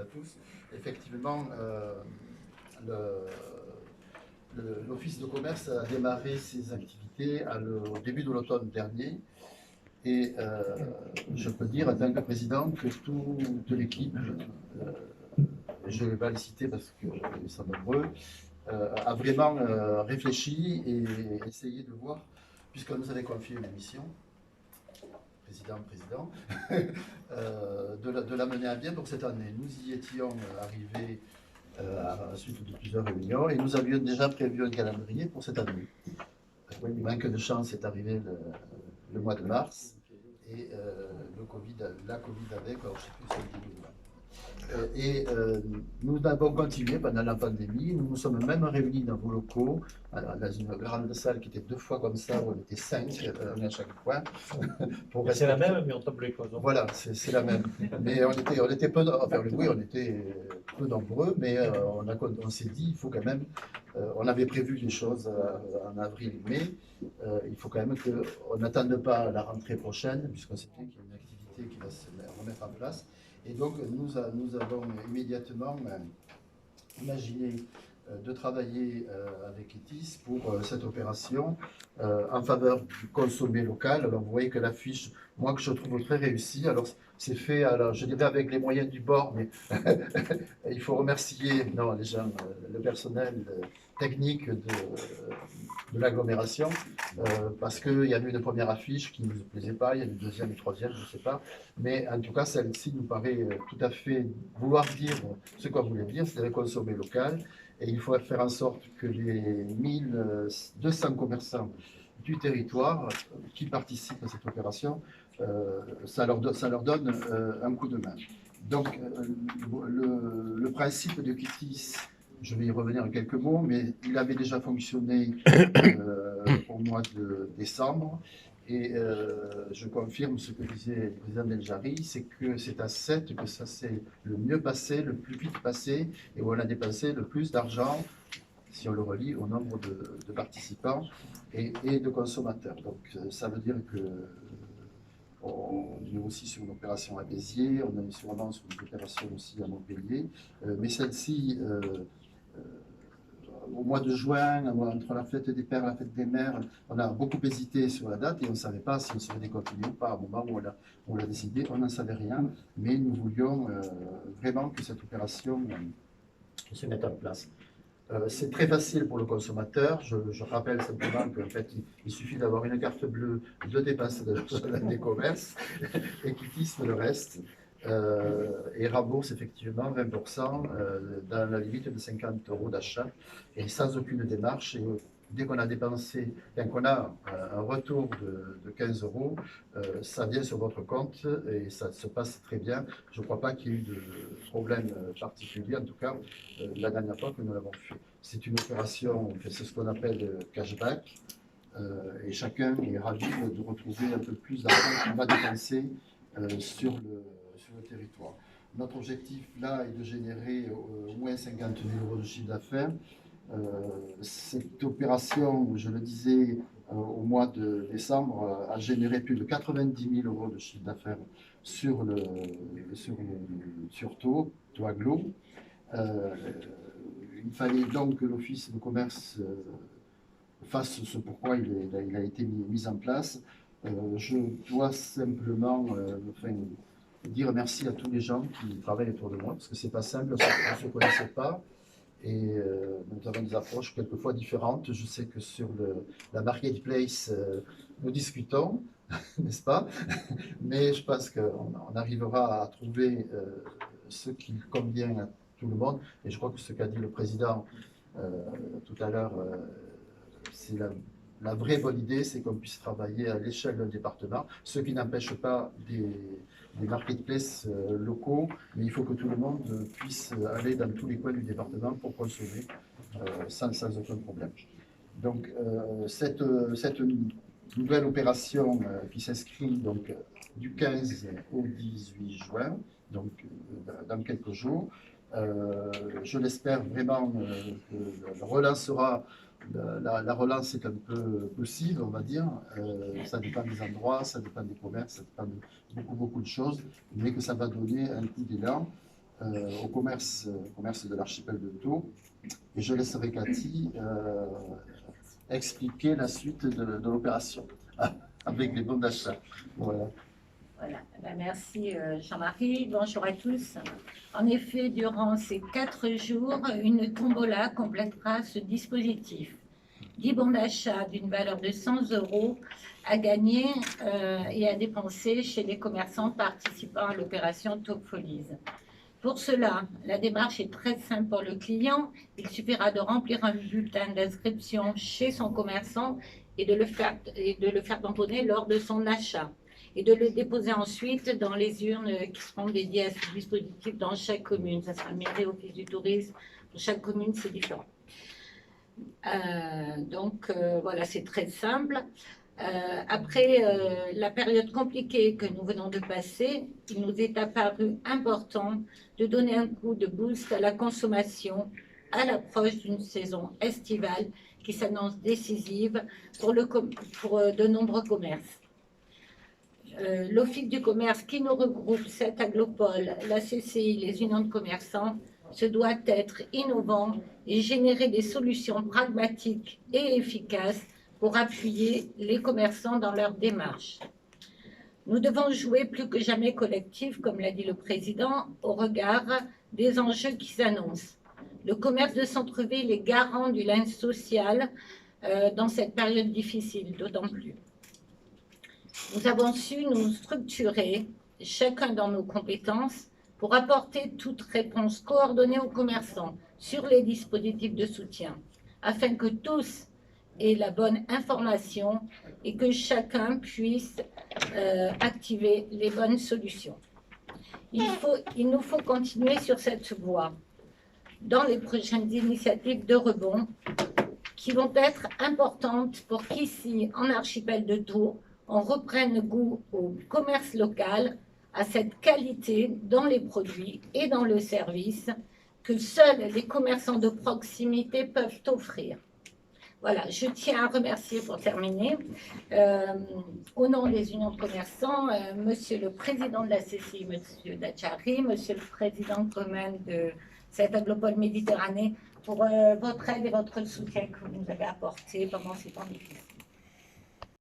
à tous. Effectivement, l'Office de commerce a démarré ses activités au début de l'automne dernier. Et je peux dire, en tant que président, que toute l'équipe, je ne vais pas les citer parce qu'ils sont nombreux, a vraiment réfléchi et essayé de voir, puisqu'on nous avait confié une mission, président, de la mener à bien pour cette année. Nous y étions arrivés à la suite de plusieurs réunions et nous avions déjà prévu un calendrier pour cette année. Oui, le manque de chance est arrivé le mois de mars et la Covid avec, alors je ne sais plus si c'est nous avons continué pendant la pandémie. Nous nous sommes même réunis dans vos locaux, dans une grande salle qui était 2 fois comme ça, où on était 5 à chaque coin. C'est la même, mais on tombe les causes. Voilà, c'est la même. Mais on était peu, enfin oui, on était peu nombreux, mais on s'est dit, il faut quand même, on avait prévu des choses en avril et mai, il faut quand même qu'on n'attende pas la rentrée prochaine, puisqu'on sait qu'il y a une activité qui va se remettre en place. Et donc, nous avons immédiatement imaginé de travailler avec ETIS pour cette opération en faveur du consommé local. Alors, vous voyez que l'affiche, moi, que je trouve très réussie. Alors, c'est fait, alors, je dirais, avec les moyens du bord, mais il faut remercier les gens, le personnel technique de l'agglomération, parce qu'il y a eu une première affiche qui ne nous plaisait pas, il y a une deuxième, une troisième, je ne sais pas, mais en tout cas, celle-ci nous paraît tout à fait vouloir dire ce qu'on voulait dire, c'est-à-dire consommer local, et il faut faire en sorte que les 1200 commerçants du territoire qui participent à cette opération, ça leur donne un coup de main. Donc, le principe de Kitis, je vais y revenir en quelques mots, mais il avait déjà fonctionné au mois de décembre. Et je confirme ce que disait le président Deljari, c'est que c'est à 7 que ça s'est le mieux passé, le plus vite passé, et où on a dépensé le plus d'argent, si on le relie au nombre de participants et de consommateurs. Donc ça veut dire que on est aussi sur une opération à Béziers, on est sûrement sur une opération aussi à Montpellier, mais celle-ci, au mois de juin, entre la fête des pères et la fête des mères, on a beaucoup hésité sur la date et on ne savait pas si on serait déconfiné ou pas. Au moment où on l'a décidé, on n'en savait rien, mais nous voulions vraiment que cette opération se mette en place. C'est très facile pour le consommateur. Je rappelle simplement qu'en fait, il suffit d'avoir une carte bleue, de dépenser des commerces et qu'ils tissent le reste. Et rembourse effectivement 20% dans la limite de 50 € d'achat et sans aucune démarche. Et dès qu'on a dépensé, dès qu'on a un retour de 15 €, ça vient sur votre compte et ça se passe très bien. Je ne crois pas qu'il y ait eu de problème particulier, en tout cas la dernière fois que nous l'avons fait. C'est une opération, c'est ce qu'on appelle cashback, et chacun est ravi de retrouver un peu plus d'argent qu'on va dépenser sur le territoire. Notre objectif là est de générer au moins 50 000 € de chiffre d'affaires. Cette opération, je le disais, au mois de décembre, a généré plus de 90 000 € de chiffre d'affaires sur Taux Aglo. Il fallait donc que l'Office de commerce fasse ce pourquoi il a été mis en place. Je dois simplement dire merci à tous les gens qui travaillent autour de moi, parce que c'est pas simple, on ne se connaissait pas, et nous avons des approches quelquefois différentes. Je sais que sur la marketplace, nous discutons, n'est-ce pas? Mais je pense qu'on arrivera à trouver ce qui convient à tout le monde, et je crois que ce qu'a dit le président tout à l'heure, c'est la vraie bonne idée, c'est qu'on puisse travailler à l'échelle d'un département, ce qui n'empêche pas des marketplaces locaux, mais il faut que tout le monde puisse aller dans tous les coins du département pour consommer sans aucun problème. Donc cette nouvelle opération qui s'inscrit donc du 15 au 18 juin, donc dans quelques jours, je l'espère vraiment que relancera. La relance est un peu possible, on va dire. Ça dépend des endroits, ça dépend des commerces, ça dépend de beaucoup de choses, mais que ça va donner un coup d'élan. au commerce de l'archipel de Thau. Et je laisserai Cathy expliquer la suite de l'opération avec les bons d'achat. Voilà. Voilà. Merci Jean-Marie. Bonjour à tous. En effet, durant ces 4 jours, une tombola complétera ce dispositif. 10 bons d'achat d'une valeur de 100 € à gagner et à dépenser chez les commerçants participant à l'opération Taupolies. Pour cela, la démarche est très simple pour le client. Il suffira de remplir un bulletin d'inscription chez son commerçant et de le faire tamponner lors de son achat et de le déposer ensuite dans les urnes qui seront dédiées à ce dispositif dans chaque commune. Ça sera mairie, office du tourisme. Pour chaque commune, c'est différent. Voilà, c'est très simple. Après la période compliquée que nous venons de passer, il nous est apparu important de donner un coup de boost à la consommation à l'approche d'une saison estivale qui s'annonce décisive pour de nombreux commerces. L'Office du commerce qui nous regroupe, cette aglopole, la CCI, les unions de commerçants, se doit être innovant et générer des solutions pragmatiques et efficaces pour appuyer les commerçants dans leur démarche. Nous devons jouer plus que jamais collectif, comme l'a dit le président, au regard des enjeux qui s'annoncent. Le commerce de centre-ville est garant du lien social dans cette période difficile, d'autant plus. Nous avons su nous structurer, chacun dans nos compétences, pour apporter toute réponse coordonnée aux commerçants sur les dispositifs de soutien, afin que tous aient la bonne information et que chacun puisse activer les bonnes solutions. Il nous faut continuer sur cette voie dans les prochaines initiatives de rebond qui vont être importantes pour qu'ici, en archipel de Thau, on reprenne goût au commerce local, à cette qualité dans les produits et dans le service que seuls les commerçants de proximité peuvent offrir. Voilà, je tiens à remercier pour terminer, au nom des unions de commerçants, Monsieur le Président de la CCI, Monsieur Dachary, Monsieur le Président commun de cette aglopole Méditerranée, pour votre aide et votre soutien que vous nous avez apporté pendant ces temps difficiles.